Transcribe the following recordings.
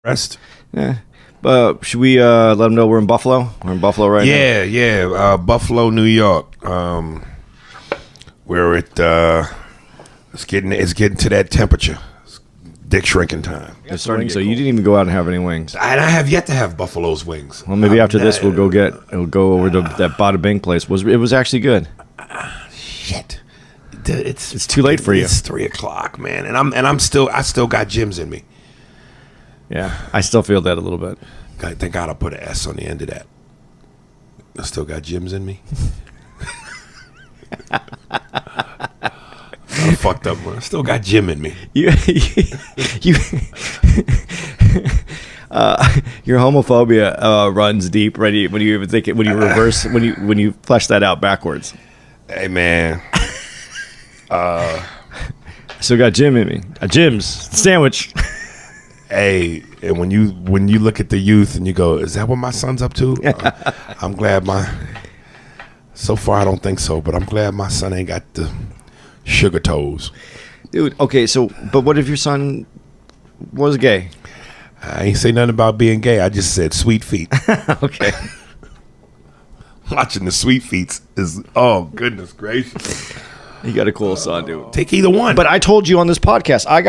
Rest. Yeah. Should we let them know we're in Buffalo? We're in Buffalo right now. Yeah. Buffalo, New York. We're at it's getting to that temperature. It's dick shrinking time. It's starting. So you didn't even go out and have any wings. And I have yet to have Buffalo's wings. Well, maybe after this we'll go over to that Bada Bing place. It was actually good. Shit. It's too late for you. It's 3:00, man, and I still got gyms in me. Yeah, I still feel that a little bit. Thank God I put an S on the end of that. I still got gyms in me. I fucked up, man. I still got gym in me. Your homophobia runs deep. When you even think it, when you reverse, when you flesh that out backwards. Hey, man. Still got gym in me. A Jim's sandwich. Hey, and when you look at the youth and you go, is that what my son's up to? I'm glad so far I don't think so, but I'm glad my son ain't got the sugar toes. Dude, okay, so, but what if your son was gay? I ain't say nothing about being gay. I just said sweet feet. Okay. Watching the sweet feet is, oh, goodness gracious. You got a cool son, dude. Take either one. But I told you on this podcast, I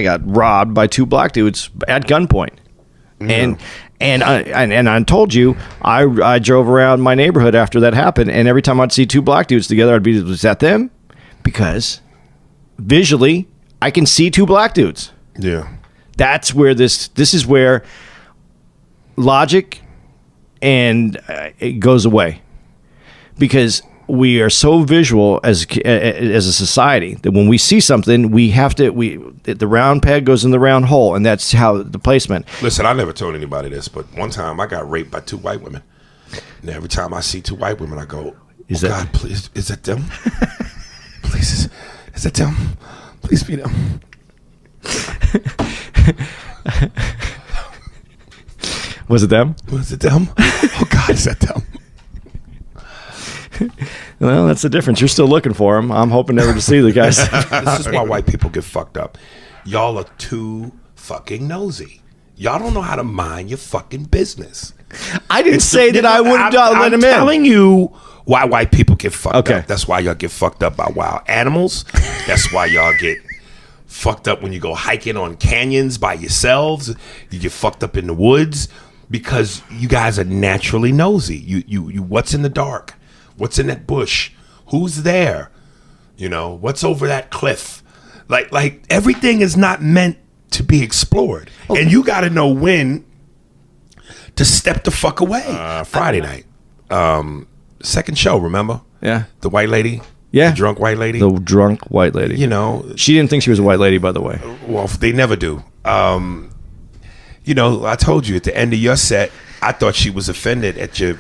got robbed by two black dudes at gunpoint, and I told you I drove around my neighborhood after that happened, and every time I'd see two black dudes together, I'd be, was that them? Because visually, I can see two black dudes. Yeah, that's where this is where logic and it goes away, because we are so visual as a society that when we see something, we have to. The round peg goes in the round hole, and that's how the placement. Listen, I never told anybody this, but one time I got raped by two white women, and every time I see two white women, I go, God, please, is that them? Please, is that them? Please be them. Was it them? Was it them? Oh God, is that them? Well, that's the difference. You're still looking for them. I'm hoping never to see the guys. This is why white people get fucked up. Y'all are too fucking nosy. Y'all don't know how to mind your fucking business. I didn't say that I wouldn't let him in. I'm telling you why white people get fucked Okay. up. That's why y'all get fucked up by wild animals. That's why y'all get fucked up when you go hiking on canyons by yourselves. You get fucked up in the woods because you guys are naturally nosy. You what's in the dark? What's in that bush? Who's there? You know, what's over that cliff? Like everything is not meant to be explored. Okay. And you got to know when to step the fuck away. Friday night. Second show, remember? Yeah. The white lady? Yeah. The drunk white lady? The drunk white lady. You know. She didn't think she was a white lady, by the way. Well, they never do. You know, I told you at the end of your set, I thought she was offended at your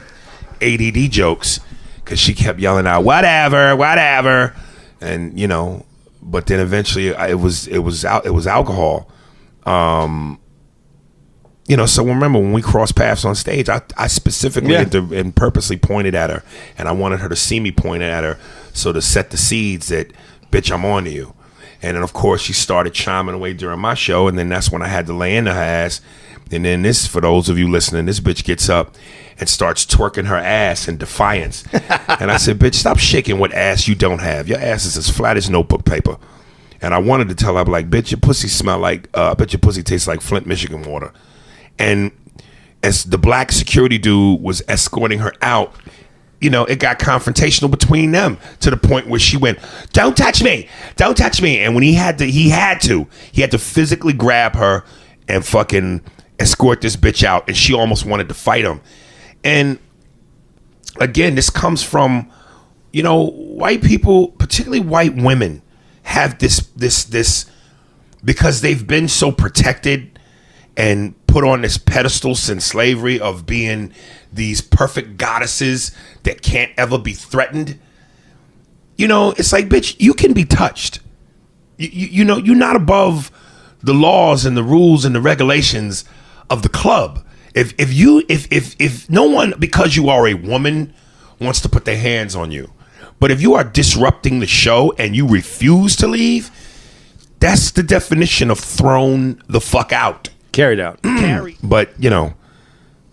ADD jokes. Because she kept yelling out, whatever, and you know, but then eventually it was alcohol, you know. So remember when we crossed paths on stage, I specifically and purposely pointed at her, and I wanted her to see me pointing at her, so to set the seeds that, bitch, I'm on to you. And then of course she started chiming away during my show, and then that's when I had to lay into her ass. And then this, for those of you listening, this bitch gets up and starts twerking her ass in defiance. And I said, bitch, stop shaking what ass you don't have. Your ass is as flat as notebook paper. And I wanted to tell her, like, bitch, your pussy smell like, I bet your pussy tastes like Flint, Michigan water. And as the black security dude was escorting her out, you know, it got confrontational between them to the point where she went, don't touch me. And when he had to physically grab her and fucking escort this bitch out, and she almost wanted to fight him. And again, this comes from, you know, white people, particularly white women, have this because they've been so protected and put on this pedestal since slavery of being these perfect goddesses that can't ever be threatened. You know, it's like, bitch, you can be touched. You know, you're not above the laws and the rules and the regulations of the club. If no one, because you are a woman, wants to put their hands on you, but if you are disrupting the show and you refuse to leave, that's the definition of thrown the fuck out. Carried out. But,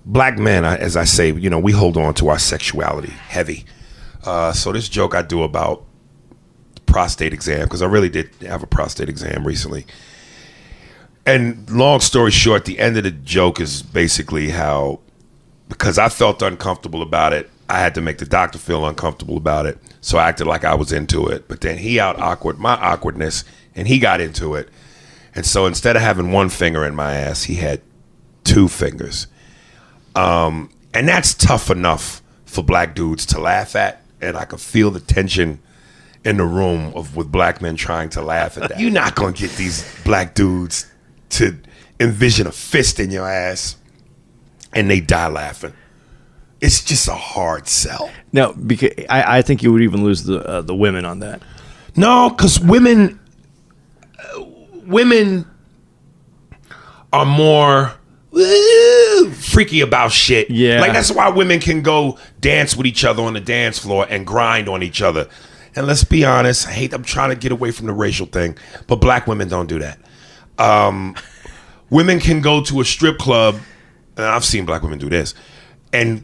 black men, as I say, we hold on to our sexuality heavy. So this joke I do about prostate exam, because I really did have a prostate exam recently. And long story short, the end of the joke is basically how, because I felt uncomfortable about it, I had to make the doctor feel uncomfortable about it. So I acted like I was into it. But then he out-awkward my awkwardness, and he got into it. And so instead of having one finger in my ass, he had 2 fingers. And that's tough enough for black dudes to laugh at. And I could feel the tension in the room with black men trying to laugh at that. You're not going to get these black dudes to envision a fist in your ass and they die laughing. It's just a hard sell. No, because I think you would even lose the women on that. No, because women are more freaky about shit. Yeah. Like, that's why women can go dance with each other on the dance floor and grind on each other. And let's be honest, I'm trying to get away from the racial thing, but black women don't do that. Women can go to a strip club, and I've seen black women do this, and,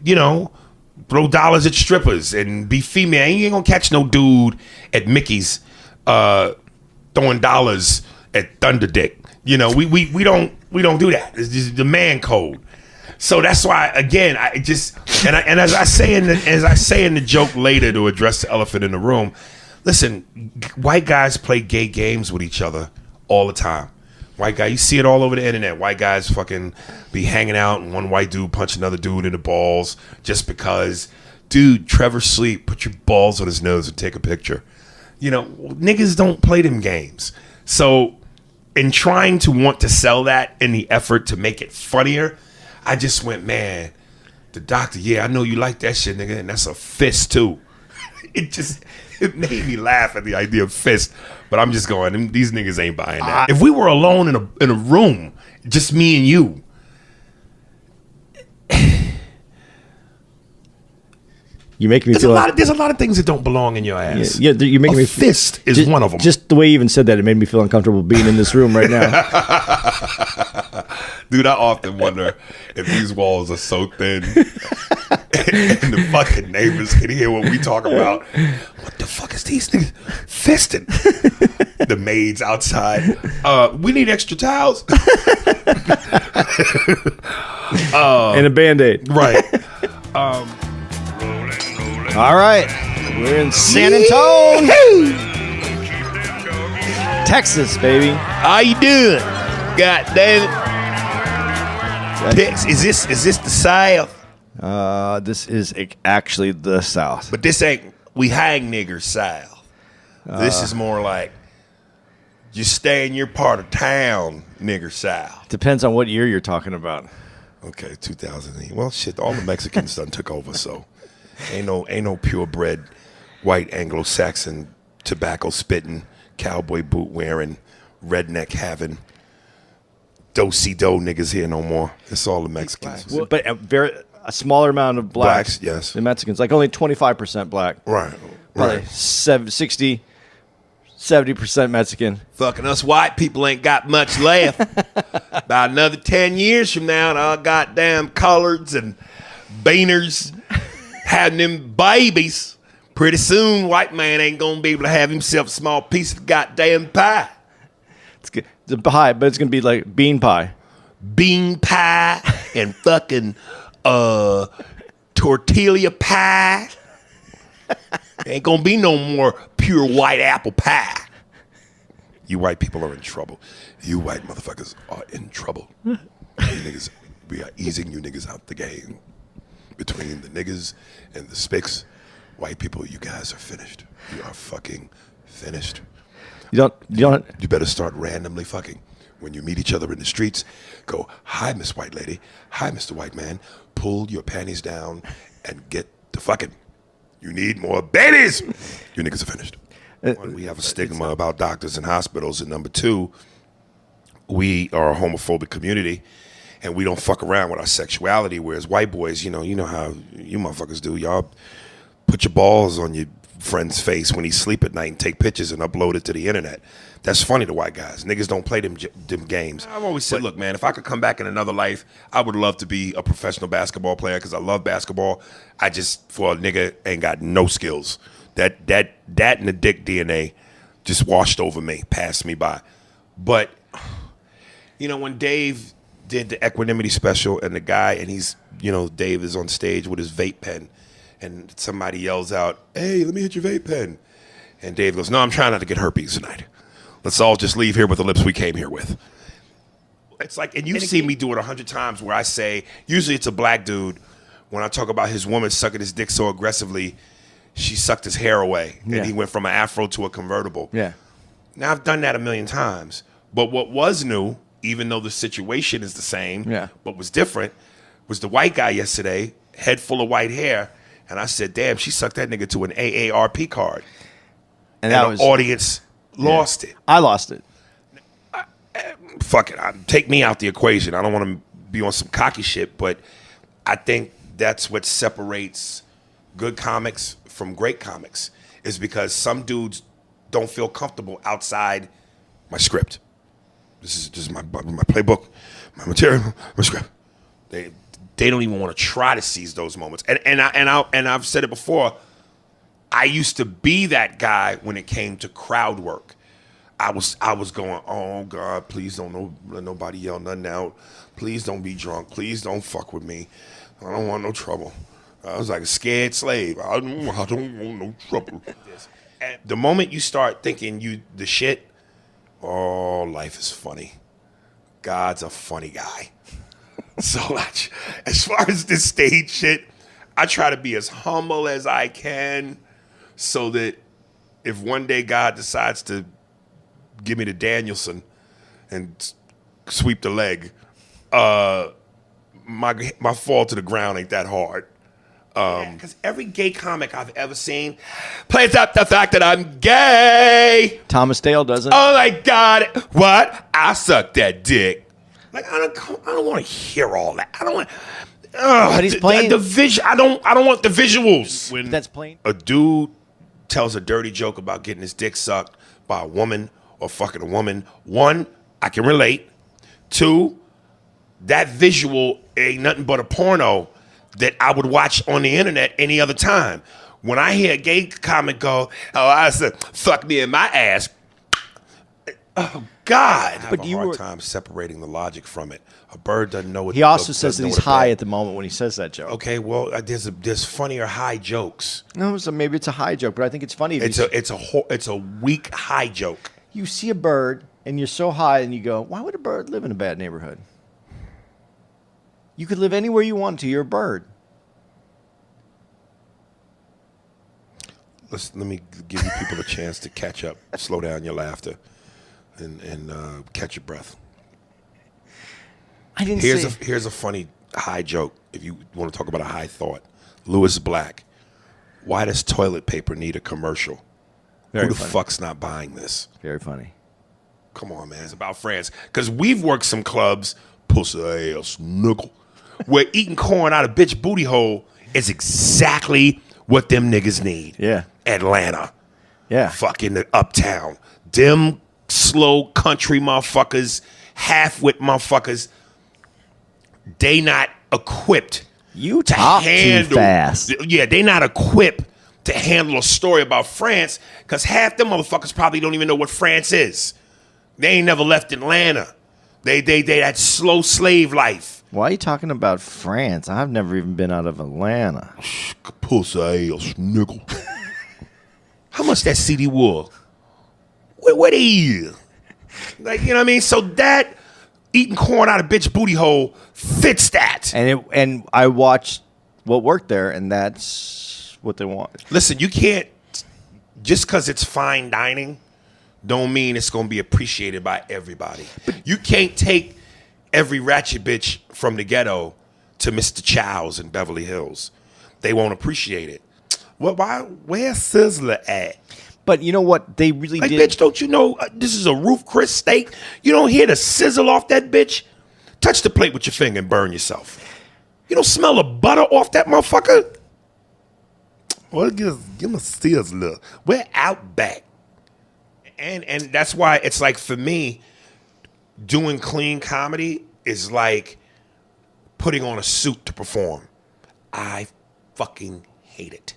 throw dollars at strippers and be female. You ain't gonna catch no dude at Mickey's throwing dollars at Thunderdick. We don't do that. It's just the man code. So that's why, again, and as I say in the joke later to address the elephant in the room, listen, white guys play gay games with each other all the time. White guy, you see it all over the internet. White guys fucking be hanging out and one white dude punch another dude in the balls just because, dude, Trevor Sleep, put your balls on his nose and take a picture. Niggas don't play them games. So in trying to want to sell that in the effort to make it funnier, I just went, man, the doctor, I know you like that shit, nigga, and that's a fist too. It made me laugh at the idea of fist. But I'm just going, these niggas ain't buying that. If we were alone in a room, just me and you, you make me feel there's a lot of things that don't belong in your ass. Yeah, you make me feel, fist is one of them. Just the way you even said that, it made me feel uncomfortable being in this room right now. Dude, I often wonder if these walls are so thin and the fucking neighbors can hear what we talk about. What the fuck is these niggas fisting? The maids outside. We need extra towels. And a Band-Aid. Right. All right. We're in San Antonio, Texas, baby. How you doing? God damn it. Is this the South? This is actually the South. But this ain't we hang niggers South. This is more like you stay in your part of town, nigger South. Depends on what year you're talking about. Okay, 2008. Well, shit, all the Mexicans done took over, so ain't no purebred white Anglo-Saxon tobacco spitting, cowboy boot wearing, redneck having, do-si-do niggas here no more. It's all the Mexicans. Well, but a smaller amount of blacks. Yes. The Mexicans, like only 25% black. Right. Probably 60, 70% Mexican. Fucking us white people ain't got much left. About another 10 years from now, and our goddamn coloreds and beaners having them babies. Pretty soon, white man ain't gonna be able to have himself a small piece of goddamn pie. It's good. It's a pie, but it's gonna be like bean pie. Bean pie and fucking tortilla pie. Ain't gonna be no more pure white apple pie. You white people are in trouble. You white motherfuckers are in trouble. You niggas, we are easing you niggas out the game. Between the niggas and the spics, white people, you guys are finished. You are fucking finished. You don't. You better start randomly fucking. When you meet each other in the streets, go, hi, Miss White Lady. Hi, Mr. White Man. Pull your panties down and get to fucking. You need more babies. You niggas are finished. One, we have a stigma about doctors and hospitals. And number two, we are a homophobic community and we don't fuck around with our sexuality. Whereas white boys, you know how you motherfuckers do. Y'all put your balls on your friend's face when he sleep at night and take pictures and upload it to the internet. That's funny to white guys. Niggas don't play them games. I've always said, look, man, if I could come back in another life, I would love to be a professional basketball player because I love basketball. I just, for a nigga, ain't got no skills. That and the dick DNA just washed over me, passed me by. But, you know, when Dave did the Equanimity special and the guy, and he's, you know, Dave is on stage with his vape pen and somebody yells out, hey, let me hit your vape pen. And Dave goes, no, I'm trying not to get herpes tonight. Let's all just leave here with the lips we came here with. It's like, and you've seen me do it 100 times where I say, usually it's a black dude, when I talk about his woman sucking his dick so aggressively, she sucked his hair away. Yeah. And he went from an afro to a convertible. Yeah. Now, I've done that a million times. But what was new, even though the situation is the same, but was different, was the white guy yesterday, head full of white hair. And I said, damn, she sucked that nigga to an AARP card. And the audience lost it. I lost it. Fuck it. Take me out the equation. I don't want to be on some cocky shit, but I think that's what separates good comics from great comics, is because some dudes don't feel comfortable outside my script. This is my playbook, my material, my script. They don't even want to try to seize those moments. And I've said it before. I used to be that guy when it came to crowd work. I was going, oh God, please don't let nobody yell nothing out. Please don't be drunk. Please don't fuck with me. I don't want no trouble. I was like a scared slave. I don't want no trouble. And the moment you start thinking you the shit, oh, life is funny. God's a funny guy. So as far as this stage shit, I try to be as humble as I can so that if one day God decides to give me the Danielson and sweep the leg, my fall to the ground ain't that hard. Because every gay comic I've ever seen plays up the fact that I'm gay. Thomas Dale doesn't. Oh my God! What? I suck that dick. Like I don't want to hear all that. I don't want. But he's playing the I don't want the visuals. When that's plain. A dude tells a dirty joke about getting his dick sucked by a woman or fucking a woman. One, I can relate. Two, that visual ain't nothing but a porno that I would watch on the internet any other time. When I hear a gay comic go, oh, I said, fuck me in my ass. Oh, God. I have a hard time separating the logic from it. A bird doesn't know what. He also says that he's high at the moment when he says that joke. Okay, well, there's funnier high jokes. No, so maybe it's a high joke, but I think it's funny. It's a weak high joke. You see a bird and you're so high and you go, why would a bird live in a bad neighborhood? You could live anywhere you want to. You're a bird. Let me give you people a chance to catch up, slow down your laughter, and catch your breath. I didn't Here's a funny high joke if you want to talk about a high thought. Lewis Black. Why does toilet paper need a commercial? Very Who the funny. fuck's not buying this? Very funny. Come on, man. It's about France. Because we've worked some clubs, pussy ass nickel, where eating corn out of bitch booty hole is exactly what them niggas need. Yeah. Atlanta. Yeah. Fucking the uptown. Them slow country motherfuckers, half-wit motherfuckers, they not equipped You talk too fast. Yeah, they not equipped to handle a story about France because half them motherfuckers probably don't even know what France is. They ain't never left Atlanta. They that slow slave life. Why are you talking about France? I've never even been out of Atlanta. Pussy ass nickel. How much that CD was? What they is? Like, you know what I mean? So that eating corn out of bitch booty hole fits that. And I watched what worked there, and that's what they want. Listen, you can't, just because it's fine dining, don't mean it's going to be appreciated by everybody. But you can't take every ratchet bitch from the ghetto to Mr. Chow's in Beverly Hills. They won't appreciate it. Well, where's Sizzler at? But you know what? They really like, did. Bitch, don't you know this is a Roof Chris steak? You don't hear the sizzle off that bitch? Touch the plate with your finger and burn yourself. You don't smell the butter off that motherfucker? Well, give him a Steelers look. We're out back. And that's why it's like, for me, doing clean comedy is like putting on a suit to perform. I fucking hate it.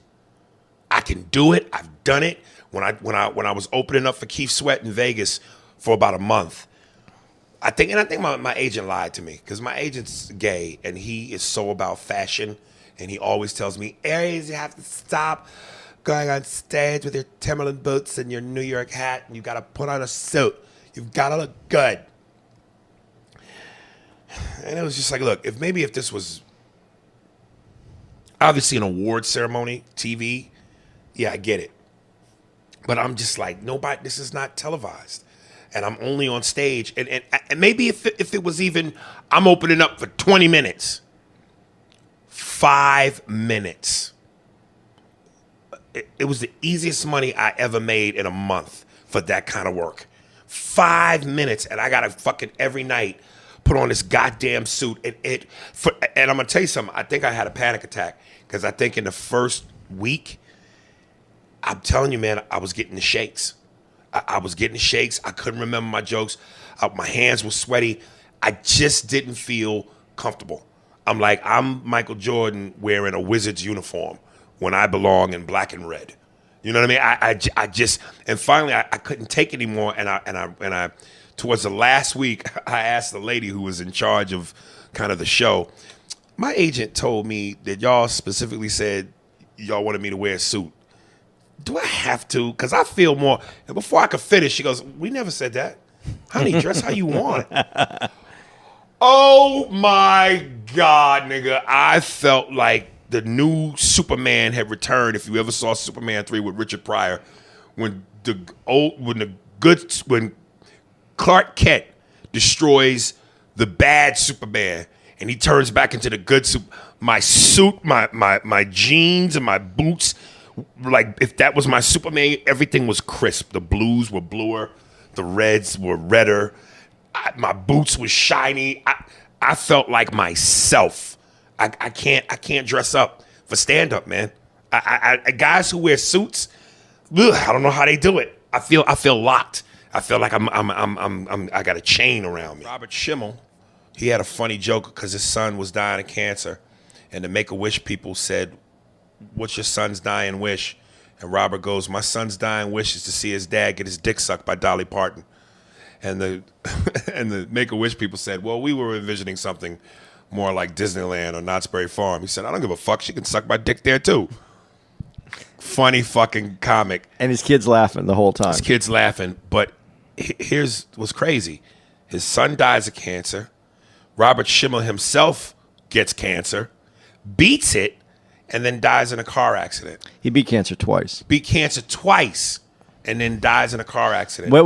I can do it. I've done it. When I was opening up for Keith Sweat in Vegas for about a month, I think my agent lied to me, because my agent's gay and he is so about fashion, and he always tells me, Aries, you have to stop going on stage with your Timberland boots and your New York hat, and you got to put on a suit. You've got to look good. And it was just like, look, if this was obviously an award ceremony, TV, yeah, I get it. But I'm just like, nobody, this is not televised. And I'm only on stage. And maybe if it was even, I'm opening up for 20 minutes. 5 minutes. It was the easiest money I ever made in a month for that kind of work. 5 minutes, and I got to fucking every night put on this goddamn suit. And I'm going to tell you something. I think I had a panic attack, because I think in the first week, I'm telling you, man, I was getting the shakes. I was getting the shakes. I couldn't remember my jokes. My hands were sweaty. I just didn't feel comfortable. I'm like, I'm Michael Jordan wearing a Wizards uniform when I belong in black and red. You know what I mean? I just, and finally I couldn't take it anymore. And I towards the last week, I asked the lady who was in charge of kind of the show. My agent told me that y'all specifically said y'all wanted me to wear a suit. Do I have to? Because I feel more. And before I could finish, she goes, we never said that. Honey, dress how you want. Oh my God, nigga. I felt like the new Superman had returned. If you ever saw Superman 3 with Richard Pryor, when Clark Kent destroys the bad Superman and he turns back into the good my suit, my jeans and my boots, like if that was my Superman, everything was crisp. The blues were bluer, the reds were redder. My boots was shiny. I felt like myself. I can't dress up for stand up, man. Guys who wear suits, I don't know how they do it. I feel locked. I feel like I got a chain around me. Robert Schimmel, he had a funny joke because his son was dying of cancer, and the Make-A-Wish people said, what's your son's dying wish? And Robert goes, my son's dying wish is to see his dad get his dick sucked by Dolly Parton. And the Make-A-Wish people said, well, we were envisioning something more like Disneyland or Knott's Berry Farm. He said, I don't give a fuck. She can suck my dick there too. Funny fucking comic. And his kid's laughing the whole time. His kid's laughing. But here's what's crazy. His son dies of cancer. Robert Schimmel himself gets cancer, beats it, and then dies in a car accident. He beat cancer twice. Beat cancer twice, and then dies in a car accident. Wait.